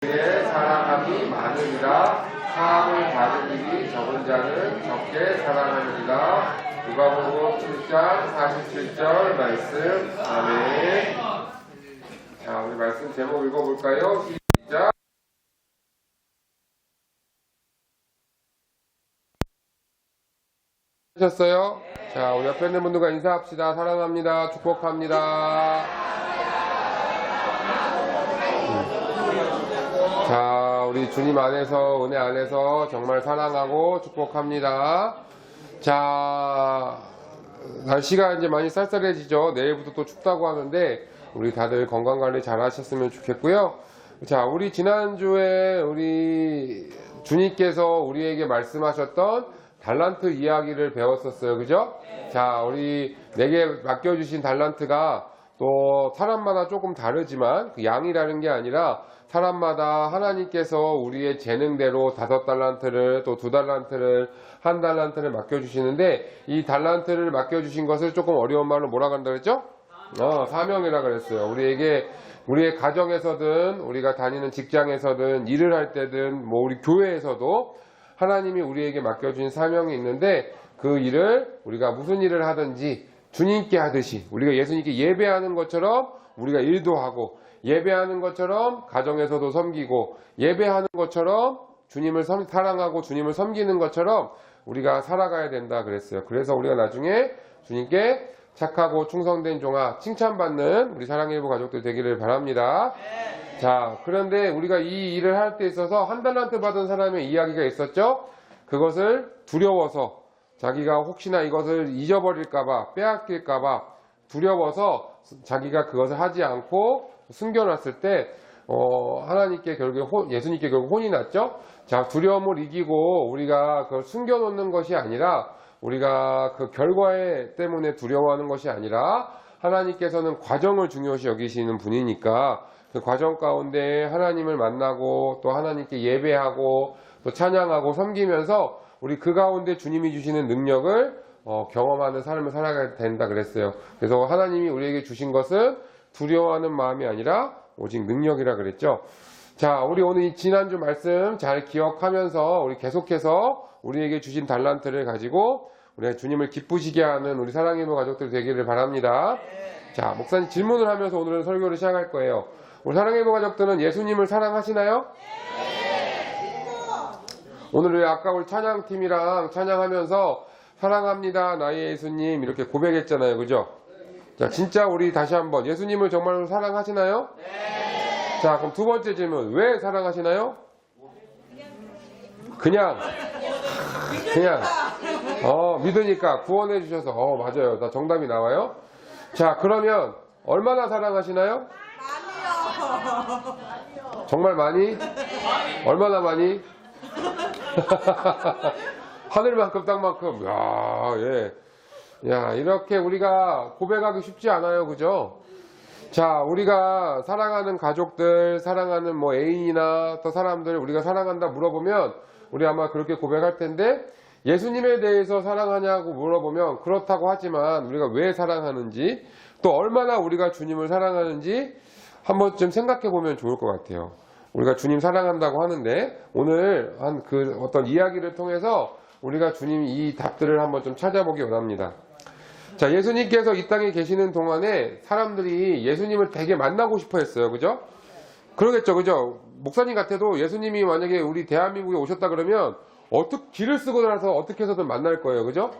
그의 사랑함이 많으니라. 사함을 받은 일이 적은 자는 적게 사랑하느니라. 누가복음 7장 47절 말씀. 아멘. 자, 우리 말씀 제목 읽어볼까요? 시작. 하셨어요? 자, 우리 옆에 있는 분들과 인사합시다. 사랑합니다. 축복합니다. 자, 우리 주님 안에서, 은혜 안에서 정말 사랑하고 축복합니다. 자, 날씨가 이제 많이 쌀쌀해지죠. 내일부터 또 춥다고 하는데 우리 다들 건강관리 잘 하셨으면 좋겠고요. 자, 우리 지난주에 우리 주님께서 우리에게 말씀하셨던 달란트 이야기를 배웠었어요. 그죠? 자, 우리 내게 맡겨주신 달란트가 또 사람마다 조금 다르지만 그 양이라는 게 아니라 사람마다 하나님께서 우리의 재능대로 5달란트를 또 2달란트를 1달란트를 맡겨주시는데 이 달란트를 맡겨주신 것을 조금 어려운 말로 뭐라 한다 그랬죠? 사명이라 그랬어요. 우리에게 우리의 가정에서든 우리가 다니는 직장에서든 일을 할 때든 뭐 우리 교회에서도 하나님이 우리에게 맡겨준 사명이 있는데 그 일을 우리가 무슨 일을 하든지 주님께 하듯이 우리가 예수님께 예배하는 것처럼 우리가 일도 하고 예배하는 것처럼 가정에서도 섬기고 예배하는 것처럼 주님을 사랑하고 주님을 섬기는 것처럼 우리가 살아가야 된다 그랬어요. 그래서 우리가 나중에 주님께 착하고 충성된 종아 칭찬받는 우리 사랑일부 가족들 되기를 바랍니다. 자, 그런데 우리가 이 일을 할 때 있어서 1달란트 받은 사람의 이야기가 있었죠. 그것을 두려워서 자기가 혹시나 이것을 잊어버릴까봐 빼앗길까봐 두려워서 자기가 그것을 하지 않고 숨겨놨을 때 하나님께 결국 예수님께 결국 혼이 났죠. 자, 두려움을 이기고 우리가 그걸 숨겨놓는 것이 아니라 우리가 그 결과에 때문에 두려워하는 것이 아니라 하나님께서는 과정을 중요시 여기시는 분이니까 그 과정 가운데 하나님을 만나고 또 하나님께 예배하고 또 찬양하고 섬기면서 우리 그 가운데 주님이 주시는 능력을 경험하는 삶을 살아가야 된다 그랬어요. 그래서 하나님이 우리에게 주신 것은 두려워하는 마음이 아니라 오직 능력이라 그랬죠. 자, 우리 오늘 이 지난주 말씀 잘 기억하면서 우리 계속해서 우리에게 주신 달란트를 가지고 우리 주님을 기쁘시게 하는 우리 사랑일부 가족들 되기를 바랍니다. 자, 목사님 질문을 하면서 오늘은 설교를 시작할 거예요. 우리 사랑일부 가족들은 예수님을 사랑하시나요? 오늘 아까 우리 찬양팀이랑 찬양하면서 사랑합니다 나의 예수님 이렇게 고백했잖아요. 그죠? 자, 진짜 우리 다시 한번 예수님을 정말로 사랑하시나요? 네. 자, 그럼 두 번째 질문. 왜 사랑하시나요? 그냥 믿으니까 구원해 주셔서 맞아요. 나 정답이 나와요. 자, 그러면 얼마나 사랑하시나요? 많이요. 정말 많이? 얼마나 많이? 하늘만큼 땅만큼. 야, 예. 야, 이렇게 우리가 고백하기 쉽지 않아요. 그죠? 자, 우리가 사랑하는 가족들, 사랑하는 뭐 애인이나 또 사람들 우리가 사랑한다 물어보면 우리 아마 그렇게 고백할 텐데 예수님에 대해서 사랑하냐고 물어보면 그렇다고 하지만 우리가 왜 사랑하는지 또 얼마나 우리가 주님을 사랑하는지 한번쯤 생각해 보면 좋을 것 같아요. 우리가 주님 사랑한다고 하는데 오늘 한 그 어떤 이야기를 통해서 우리가 주님 이 답들을 한번 좀 찾아보기 원합니다. 자, 예수님께서 이 땅에 계시는 동안에 사람들이 예수님을 되게 만나고 싶어 했어요. 그죠? 그러겠죠. 그죠? 목사님 같아도 예수님이 만약에 우리 대한민국에 오셨다 그러면 어떻게 길을 쓰고 나서 어떻게 해서든 만날 거예요. 그죠?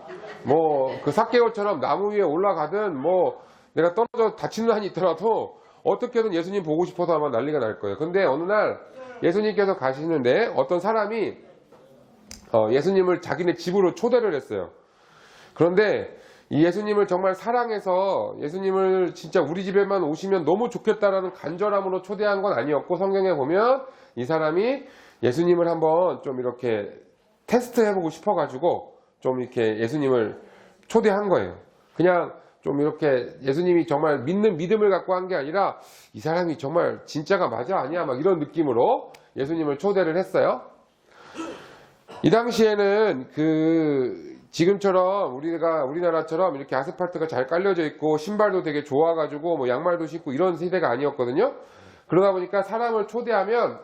뭐 그 삭개오처럼 나무 위에 올라가든 뭐 내가 떨어져 다치는 한이 있더라도 어떻게든 예수님 보고 싶어서 아마 난리가 날 거예요. 근데 어느 날 예수님께서 가시는데 어떤 사람이 예수님을 자기네 집으로 초대를 했어요. 그런데 이 예수님을 정말 사랑해서 예수님을 진짜 우리 집에만 오시면 너무 좋겠다라는 간절함으로 초대한 건 아니었고 성경에 보면 이 사람이 예수님을 한번 좀 이렇게 테스트 해보고 싶어가지고 좀 이렇게 예수님을 초대한 거예요. 그냥 좀 이렇게 예수님이 정말 믿는 믿음을 갖고 한 게 아니라 이 사람이 정말 진짜가 맞아 아니야 막 이런 느낌으로 예수님을 초대를 했어요. 이 당시에는 지금처럼 우리나라처럼 이렇게 아스팔트가 잘 깔려져 있고 신발도 되게 좋아가지고 뭐 양말도 신고 이런 세대가 아니었거든요. 그러다 보니까 사람을 초대하면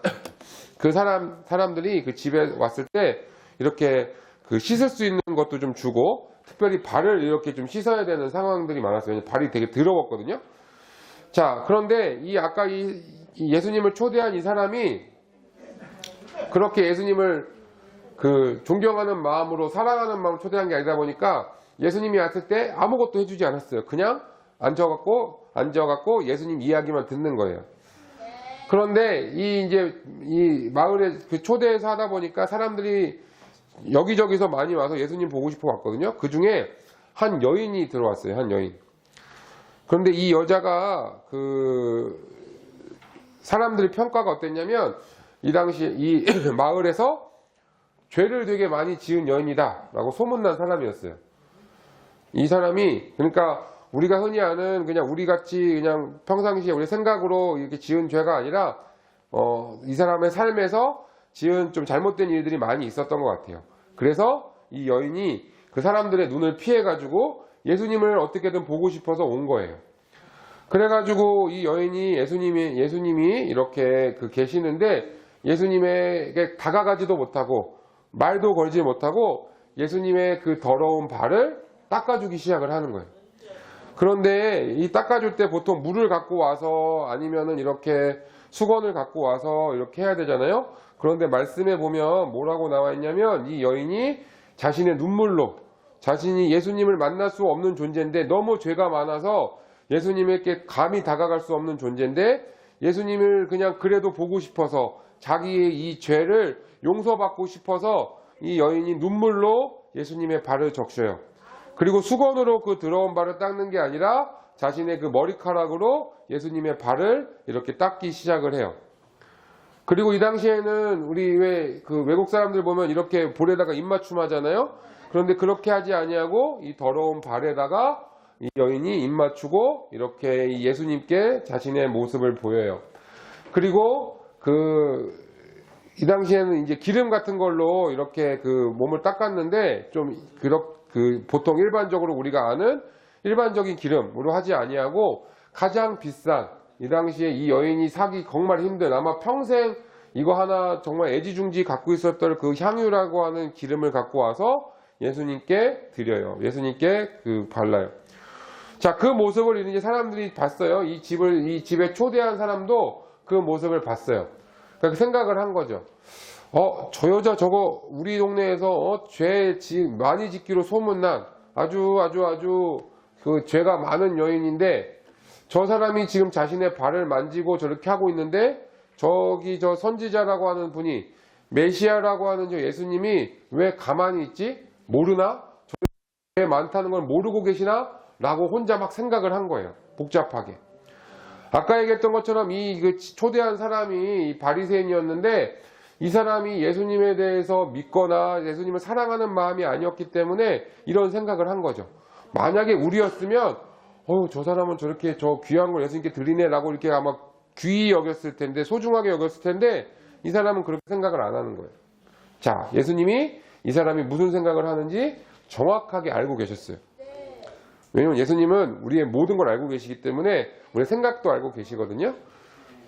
그 사람들이 그 집에 왔을 때 이렇게 그 씻을 수 있는 것도 좀 주고, 특별히 발을 이렇게 좀 씻어야 되는 상황들이 많았어요. 왜냐면 발이 되게 더러웠거든요. 자, 그런데 아까 이 예수님을 초대한 이 사람이 그렇게 예수님을 그 존경하는 마음으로, 사랑하는 마음으로 초대한 게 아니다 보니까 예수님이 왔을 때 아무것도 해주지 않았어요. 그냥 앉아갖고 예수님 이야기만 듣는 거예요. 그런데 이 마을에 그 초대해서 하다 보니까 사람들이 여기저기서 많이 와서 예수님 보고 싶어 왔거든요. 그 중에 한 여인이 들어왔어요. 한 여인. 그런데 이 여자가 그 사람들의 평가가 어땠냐면, 이 당시 이 마을에서 죄를 되게 많이 지은 여인이다 라고 소문난 사람이었어요. 이 사람이, 그러니까 우리가 흔히 아는 그냥 우리같이 그냥 평상시에 우리 생각으로 이렇게 지은 죄가 아니라 이 사람의 삶에서 지은 좀 잘못된 일들이 많이 있었던 것 같아요. 그래서 이 여인이 그 사람들의 눈을 피해가지고 예수님을 어떻게든 보고 싶어서 온 거예요. 그래가지고 이 여인이 예수님이 이렇게 계시는데 예수님에게 다가가지도 못하고 말도 걸지 못하고 예수님의 그 더러운 발을 닦아주기 시작을 하는 거예요. 그런데 이 닦아줄 때 보통 물을 갖고 와서 아니면은 이렇게 수건을 갖고 와서 이렇게 해야 되잖아요. 그런데 말씀에 보면 뭐라고 나와 있냐면, 이 여인이 자신의 눈물로, 자신이 예수님을 만날 수 없는 존재인데 너무 죄가 많아서 예수님에게 감히 다가갈 수 없는 존재인데 예수님을 그냥 그래도 보고 싶어서, 자기의 이 죄를 용서받고 싶어서 이 여인이 눈물로 예수님의 발을 적셔요. 그리고 수건으로 그 더러운 발을 닦는 게 아니라 자신의 그 머리카락으로 예수님의 발을 이렇게 닦기 시작을 해요. 그리고 이 당시에는 우리 그 외국 사람들 보면 이렇게 볼에다가 입맞춤 하잖아요. 그런데 그렇게 하지 아니하고 이 더러운 발에다가 이 여인이 입맞추고 이렇게 예수님께 자신의 모습을 보여요. 그리고 이 당시에는 이제 기름 같은 걸로 이렇게 그 몸을 닦았는데, 좀 보통 일반적으로 우리가 아는 일반적인 기름으로 하지 아니하고 가장 비싼, 이 당시에 이 여인이 사기 정말 힘든, 아마 평생 이거 하나 정말 애지중지 갖고 있었던 그 향유라고 하는 기름을 갖고 와서 예수님께 드려요. 예수님께 발라요. 자, 그 모습을 이제 사람들이 봤어요. 이 집에 초대한 사람도 그 모습을 봤어요. 그러니까 생각을 한 거죠. 저 여자 저거 우리 동네에서 죄 많이 짓기로 소문난 아주 그 죄가 많은 여인인데, 저 사람이 지금 자신의 발을 만지고 저렇게 하고 있는데, 저기 저 선지자라고 하는 분이, 메시아라고 하는 저 예수님이 왜 가만히 있지? 모르나? 죄 많다는 걸 모르고 계시나? 라고 혼자 막 생각을 한 거예요. 복잡하게. 아까 얘기했던 것처럼 그 초대한 사람이 바리새인이었는데, 이 사람이 예수님에 대해서 믿거나 예수님을 사랑하는 마음이 아니었기 때문에 이런 생각을 한 거죠. 만약에 우리였으면 저 사람은 저렇게 저 귀한 걸 예수님께 드리네 라고 이렇게 아마 귀히 여겼을 텐데, 소중하게 여겼을 텐데, 이 사람은 그렇게 생각을 안 하는 거예요. 자, 예수님이 이 사람이 무슨 생각을 하는지 정확하게 알고 계셨어요. 왜냐면 예수님은 우리의 모든 걸 알고 계시기 때문에 우리의 생각도 알고 계시거든요.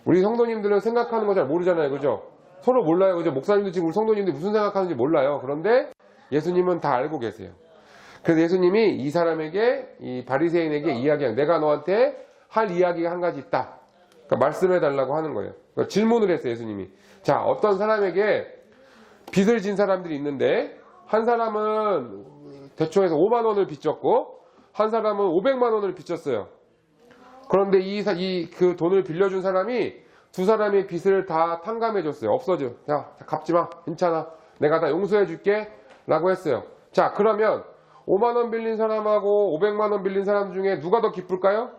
우리 성도님들은 생각하는 거 잘 모르잖아요. 그죠? 서로 몰라요. 그죠? 목사님도 지금 우리 성도님들이 무슨 생각하는지 몰라요. 그런데 예수님은 다 알고 계세요. 그래서 예수님이 이 사람에게, 이 바리새인에게 이야기한, 내가 너한테 할 이야기가 한 가지 있다. 그러니까 말씀해 달라고 하는 거예요. 그러니까 질문을 했어요. 예수님이. 자, 어떤 사람에게 빚을 진 사람들이 있는데, 한 사람은 대초해서 5만 원을 빚졌고 한 사람은 500만 원을 빚졌어요. 그런데 그 돈을 빌려준 사람이 두 사람의 빚을 다 탕감해 줬어요. 없어져. 야, 갚지 마. 괜찮아. 내가 다 용서해 줄게. 라고 했어요. 자, 그러면 5만 원 빌린 사람하고 500만 원 빌린 사람 중에 누가 더 기쁠까요?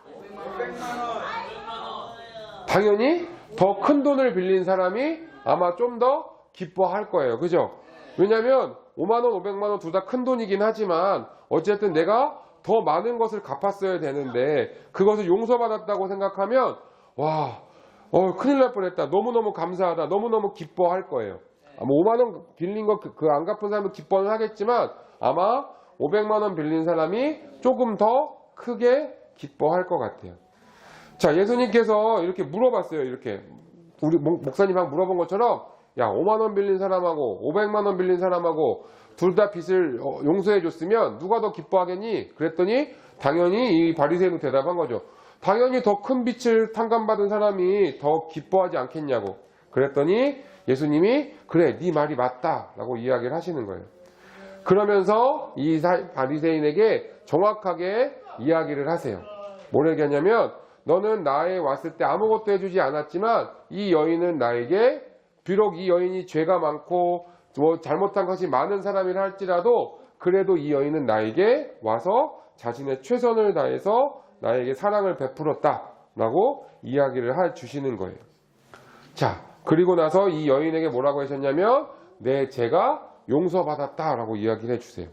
500만 원. 당연히 더 큰 돈을 빌린 사람이 아마 좀 더 기뻐할 거예요. 그죠? 왜냐면 5만 원, 500만 원 둘 다 큰 돈이긴 하지만 어쨌든 내가 더 많은 것을 갚았어야 되는데 그것을 용서받았다고 생각하면 와, 큰일 날 뻔했다. 너무너무 감사하다. 너무너무 기뻐할 거예요. 아마 5만 원 빌린 거 안 갚은 사람은 기뻐는 하겠지만 아마 500만 원 빌린 사람이 조금 더 크게 기뻐할 것 같아요. 자, 예수님께서 이렇게 물어봤어요. 이렇게 우리 목사님하고 물어본 것처럼 야 5만 원 빌린 사람하고 500만 원 빌린 사람하고 둘 다 빚을 용서해 줬으면 누가 더 기뻐하겠니? 그랬더니 당연히 이 바리새인은 대답한 거죠. 당연히 더 큰 빚을 탕감받은 사람이 더 기뻐하지 않겠냐고. 그랬더니 예수님이 그래 네 말이 맞다 라고 이야기를 하시는 거예요. 그러면서 이 바리새인에게 정확하게 이야기를 하세요. 뭘 얘기하냐면 너는 나에 왔을 때 아무것도 해주지 않았지만 이 여인은 나에게 비록 이 여인이 죄가 많고 뭐 잘못한 것이 많은 사람이라 할지라도 그래도 이 여인은 나에게 와서 자신의 최선을 다해서 나에게 사랑을 베풀었다 라고 이야기를 해주시는 거예요. 자, 그리고 나서 이 여인에게 뭐라고 하셨냐면 내 죄가 용서받았다 라고 이야기를 해주세요.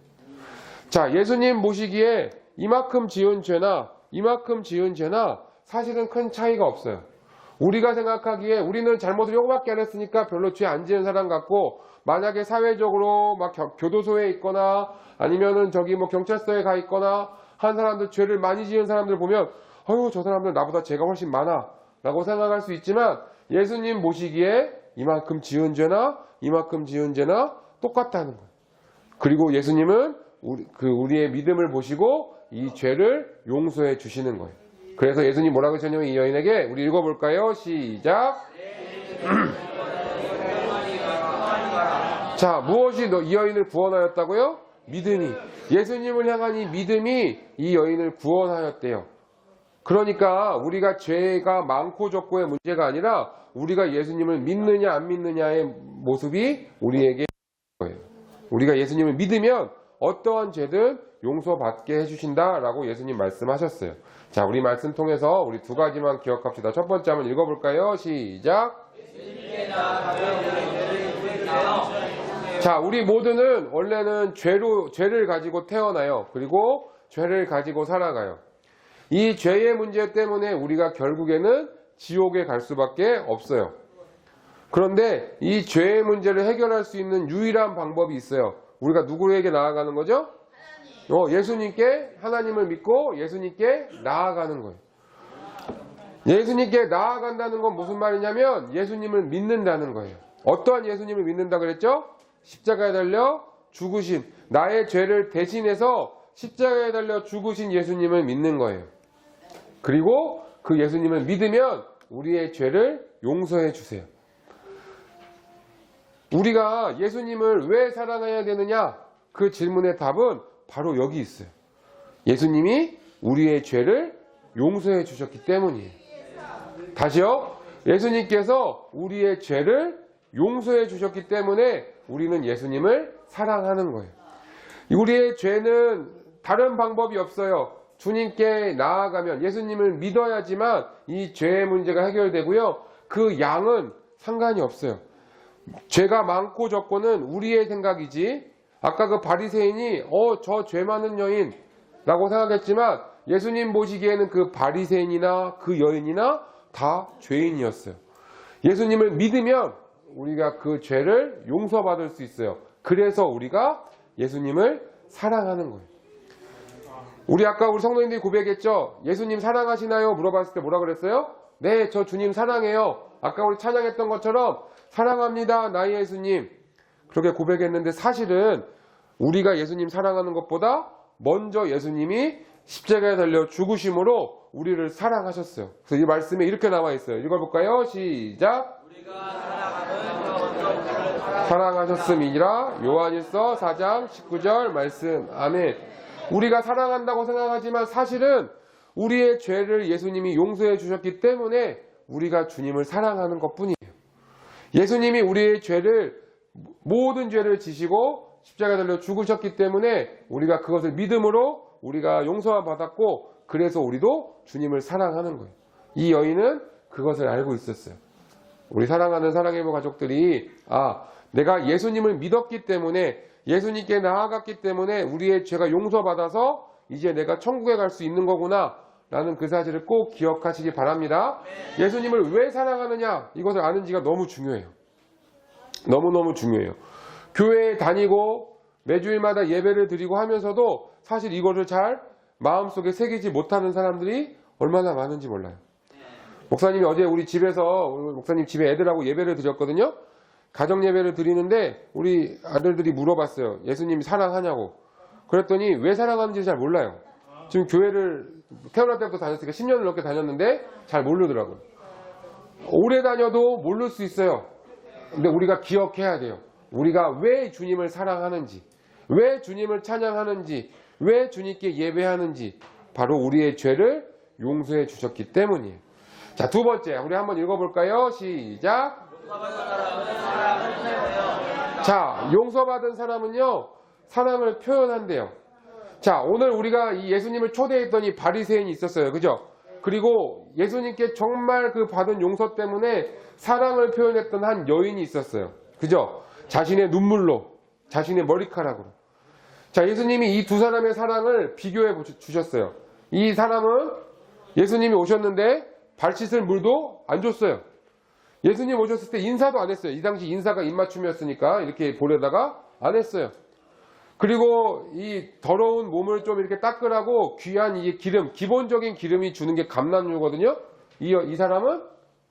자, 예수님 보시기에 이만큼 지은 죄나 이만큼 지은 죄나 사실은 큰 차이가 없어요. 우리가 생각하기에 우리는 잘못을 요거밖에 안 했으니까 별로 죄 안 지은 사람 같고 만약에 사회적으로 막 교도소에 있거나 아니면은 저기 뭐 경찰서에 가 있거나 한 사람들 죄를 많이 지은 사람들 보면 어휴 저 사람들 나보다 죄가 훨씬 많아 라고 생각할 수 있지만 예수님 보시기에 이만큼 지은 죄나 이만큼 지은 죄나 똑같다는 거예요. 그리고 예수님은 우리의 믿음을 보시고 이 죄를 용서해 주시는 거예요. 그래서 예수님 뭐라고 하셨냐면 이 여인에게 우리 읽어볼까요? 시작. 자, 무엇이 이 여인을 구원하였다고요? 믿음이. 예수님을 향한 이 믿음이 이 여인을 구원하였대요. 그러니까 우리가 죄가 많고 적고의 문제가 아니라 우리가 예수님을 믿느냐 안 믿느냐의 모습이 우리에게 거예요. 우리가 예수님을 믿으면 어떠한 죄든 용서받게 해주신다라고 예수님 말씀하셨어요. 자, 우리 말씀 통해서 우리 두 가지만 기억합시다. 첫 번째 한번 읽어볼까요? 시작. 자, 우리 모두는 원래는 죄를 가지고 태어나요. 그리고 죄를 가지고 살아가요. 이 죄의 문제 때문에 우리가 결국에는 지옥에 갈 수밖에 없어요. 그런데 이 죄의 문제를 해결할 수 있는 유일한 방법이 있어요. 우리가 누구에게 나아가는 거죠? 예수님께, 하나님을 믿고 예수님께 나아가는 거예요. 예수님께 나아간다는 건 무슨 말이냐면 예수님을 믿는다는 거예요. 어떠한 예수님을 믿는다 그랬죠? 십자가에 달려 죽으신, 나의 죄를 대신해서 십자가에 달려 죽으신 예수님을 믿는 거예요. 그리고 그 예수님을 믿으면 우리의 죄를 용서해 주세요. 우리가 예수님을 왜 사랑해야 되느냐? 그 질문의 답은 바로 여기 있어요. 예수님이 우리의 죄를 용서해 주셨기 때문이에요. 다시요. 예수님께서 우리의 죄를 용서해 주셨기 때문에 우리는 예수님을 사랑하는 거예요. 우리의 죄는 다른 방법이 없어요. 주님께 나아가면 예수님을 믿어야지만 이 죄의 문제가 해결되고요. 그 양은 상관이 없어요. 죄가 많고 적고는 우리의 생각이지. 아까 그 바리새인이 저 죄 많은 여인 라고 생각했지만 예수님 보시기에는 그 바리새인이나 그 여인이나 다 죄인이었어요. 예수님을 믿으면 우리가 그 죄를 용서받을 수 있어요. 그래서 우리가 예수님을 사랑하는 거예요. 우리 성도님들이 고백했죠. 예수님 사랑하시나요? 물어봤을 때 뭐라 그랬어요? 네, 저 주님 사랑해요. 아까 우리 찬양했던 것처럼 사랑합니다, 나의 예수님. 그렇게 고백했는데 사실은 우리가 예수님 사랑하는 것보다 먼저 예수님이 십자가에 달려 죽으심으로 우리를 사랑하셨어요. 그래서 이 말씀에 이렇게 나와 있어요. 읽어볼까요? 시작. 사랑하셨음이니라. 요한일서 4장 19절 말씀. 아멘. 우리가 사랑한다고 생각하지만 사실은 우리의 죄를 예수님이 용서해 주셨기 때문에 우리가 주님을 사랑하는 것뿐이에요. 예수님이 우리의 모든 죄를 지시고 십자가에 달려 죽으셨기 때문에 우리가 그것을 믿음으로 우리가 용서만 받았고 그래서 우리도 주님을 사랑하는 거예요. 이 여인은 그것을 알고 있었어요. 우리 사랑하는 사랑해보 가족들이 내가 예수님을 믿었기 때문에 예수님께 나아갔기 때문에 우리의 죄가 용서받아서 이제 내가 천국에 갈 수 있는 거구나 라는 그 사실을 꼭 기억하시기 바랍니다. 예수님을 왜 사랑하느냐 이것을 아는 지가 너무 중요해요. 너무너무 중요해요. 교회에 다니고 매주일마다 예배를 드리고 하면서도 사실 이것을 잘 마음속에 새기지 못하는 사람들이 얼마나 많은지 몰라요. 목사님이 어제 우리 집에서 우리 목사님 집에 애들하고 예배를 드렸거든요. 가정 예배를 드리는데 우리 아들들이 물어봤어요. 예수님 사랑하냐고. 그랬더니 왜 사랑하는지 잘 몰라요. 지금 교회를 태어날 때부터 다녔으니까 10년을 넘게 다녔는데 잘 모르더라고요. 오래 다녀도 모를 수 있어요. 근데 우리가 기억해야 돼요. 우리가 왜 주님을 사랑하는지, 왜 주님을 찬양하는지, 왜 주님께 예배하는지 바로 우리의 죄를 용서해 주셨기 때문이에요. 자, 두 번째 우리 한번 읽어볼까요? 시작. 자, 용서받은 사람은요 사랑을 표현한대요. 자, 오늘 우리가 이 예수님을 초대했더니 바리새인이 있었어요. 그죠? 그리고 예수님께 정말 그 받은 용서 때문에 사랑을 표현했던 한 여인이 있었어요. 그죠? 자신의 눈물로, 자신의 머리카락으로. 자, 예수님이 이 두 사람의 사랑을 비교해 주셨어요. 이 사람은 예수님이 오셨는데 발 씻을 물도 안 줬어요. 예수님 오셨을 때 인사도 안 했어요. 이 당시 인사가 입맞춤이었으니까 이렇게 보려다가 안 했어요. 그리고 이 더러운 몸을 좀 이렇게 닦으라고 귀한 이 기름, 기본적인 기름이 주는 게 감람유거든요. 이 사람은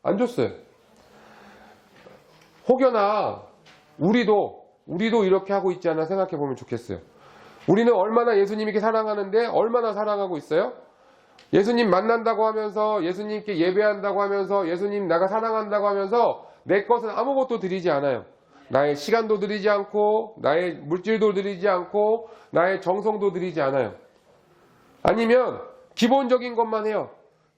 안 줬어요. 혹여나 우리도 이렇게 하고 있지 않나 생각해 보면 좋겠어요. 우리는 얼마나 예수님에게 사랑하는데 얼마나 사랑하고 있어요? 예수님 만난다고 하면서 예수님께 예배한다고 하면서 예수님 내가 사랑한다고 하면서 내 것은 아무것도 드리지 않아요. 나의 시간도 드리지 않고 나의 물질도 드리지 않고 나의 정성도 드리지 않아요. 아니면 기본적인 것만 해요.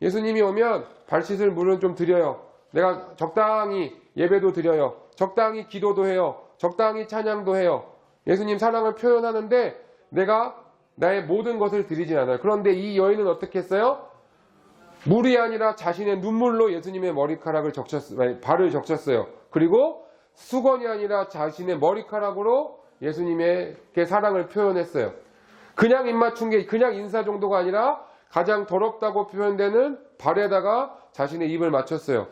예수님이 오면 발 씻을 물은 좀 드려요. 내가 적당히 예배도 드려요. 적당히 기도도 해요. 적당히 찬양도 해요. 예수님 사랑을 표현하는데 내가 나의 모든 것을 드리진 않아요. 그런데 이 여인은 어떻게 했어요? 물이 아니라 자신의 눈물로 예수님의 머리카락을 발을 적셨어요. 그리고 수건이 아니라 자신의 머리카락으로 예수님에게 사랑을 표현했어요. 그냥 입맞춘 게 그냥 인사 정도가 아니라 가장 더럽다고 표현되는 발에다가 자신의 입을 맞췄어요.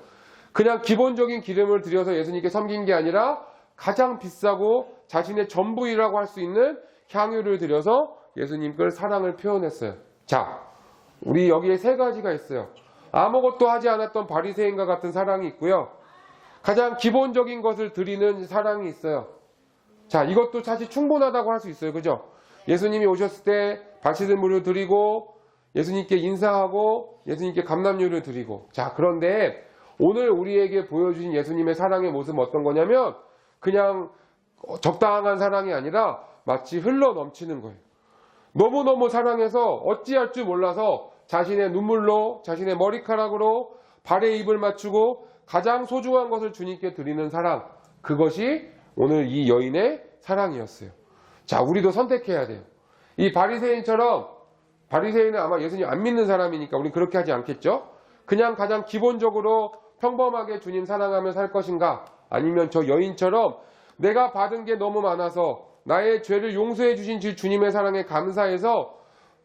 그냥 기본적인 기름을 들여서 예수님께 섬긴 게 아니라 가장 비싸고 자신의 전부이라고 할 수 있는 향유를 들여서 예수님께 사랑을 표현했어요. 자, 우리 여기에 세 가지가 있어요. 아무것도 하지 않았던 바리새인과 같은 사랑이 있고요. 가장 기본적인 것을 드리는 사랑이 있어요. 자, 이것도 사실 충분하다고 할 수 있어요. 그죠? 예수님이 오셨을 때 발 씻은 물을 드리고 예수님께 인사하고 예수님께 감람유를 드리고. 자, 그런데 오늘 우리에게 보여주신 예수님의 사랑의 모습은 어떤 거냐면 그냥 적당한 사랑이 아니라 마치 흘러 넘치는 거예요. 너무너무 사랑해서 어찌할 줄 몰라서 자신의 눈물로 자신의 머리카락으로 발에 입을 맞추고 가장 소중한 것을 주님께 드리는 사랑, 그것이 오늘 이 여인의 사랑이었어요. 자, 우리도 선택해야 돼요. 이 바리새인처럼, 바리새인은 아마 예수님 안 믿는 사람이니까 우리 그렇게 하지 않겠죠? 그냥 가장 기본적으로 평범하게 주님 사랑하며 살 것인가? 아니면 저 여인처럼 내가 받은 게 너무 많아서 나의 죄를 용서해 주신 주님의 사랑에 감사해서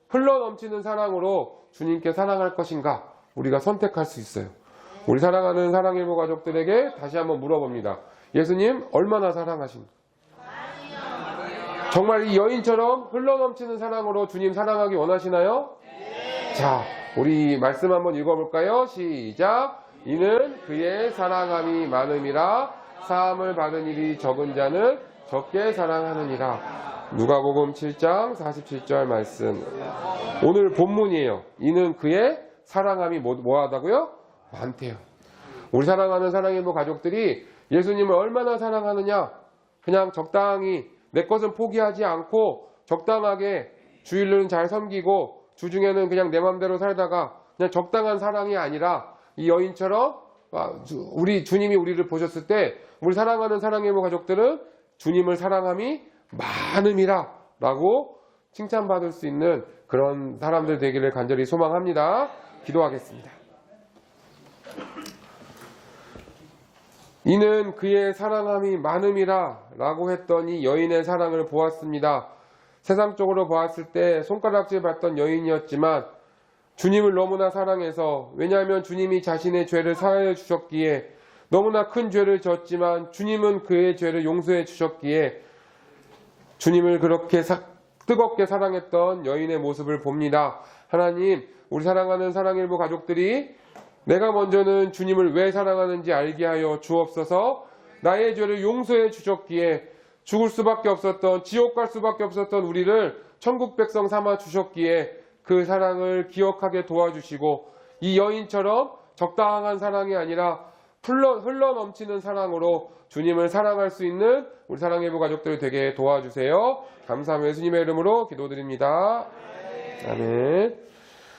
흘러넘치는 사랑으로 주님께 사랑할 것인가? 우리가 선택할 수 있어요. 우리 사랑하는 사랑일보 가족들에게 다시 한번 물어봅니다. 예수님 얼마나 사랑하십니까? 정말 이 여인처럼 흘러넘치는 사랑으로 주님 사랑하기 원하시나요? 네. 자, 우리 말씀 한번 읽어볼까요? 시작. 이는 그의 사랑함이 많음이라 사함을 받은 일이 적은 자는 적게 사랑하느니라. 누가복음 7장 47절 말씀. 오늘 본문이에요. 이는 그의 사랑함이 뭐하다고요? 많대요. 우리 사랑하는 사랑일보 가족들이 예수님을 얼마나 사랑하느냐? 그냥 적당히 내 것은 포기하지 않고 적당하게 주일은 잘 섬기고 주중에는 그냥 내 맘대로 살다가 그냥 적당한 사랑이 아니라 이 여인처럼 우리 주님이 우리를 보셨을 때 우리 사랑하는 사랑일보 가족들은 주님을 사랑함이 많음이라 라고 칭찬받을 수 있는 그런 사람들 되기를 간절히 소망합니다. 기도하겠습니다. 이는 그의 사랑함이 많음이라 라고 했더니 여인의 사랑을 보았습니다. 세상적으로 보았을 때 손가락질 받던 여인이었지만 주님을 너무나 사랑해서, 왜냐하면 주님이 자신의 죄를 사하여 주셨기에, 너무나 큰 죄를 졌지만 주님은 그의 죄를 용서해 주셨기에 주님을 그렇게 뜨겁게 사랑했던 여인의 모습을 봅니다. 하나님, 우리 사랑하는 사랑일보 가족들이 내가 먼저는 주님을 왜 사랑하는지 알게 하여 주옵소서. 나의 죄를 용서해 주셨기에 죽을 수밖에 없었던, 지옥 갈 수밖에 없었던 우리를 천국 백성 삼아 주셨기에 그 사랑을 기억하게 도와주시고 이 여인처럼 적당한 사랑이 아니라 흘러 넘치는 사랑으로 주님을 사랑할 수 있는 우리 사랑의 부 가족들 되게 도와주세요. 감사하며 예수님의 이름으로 기도드립니다. 아멘.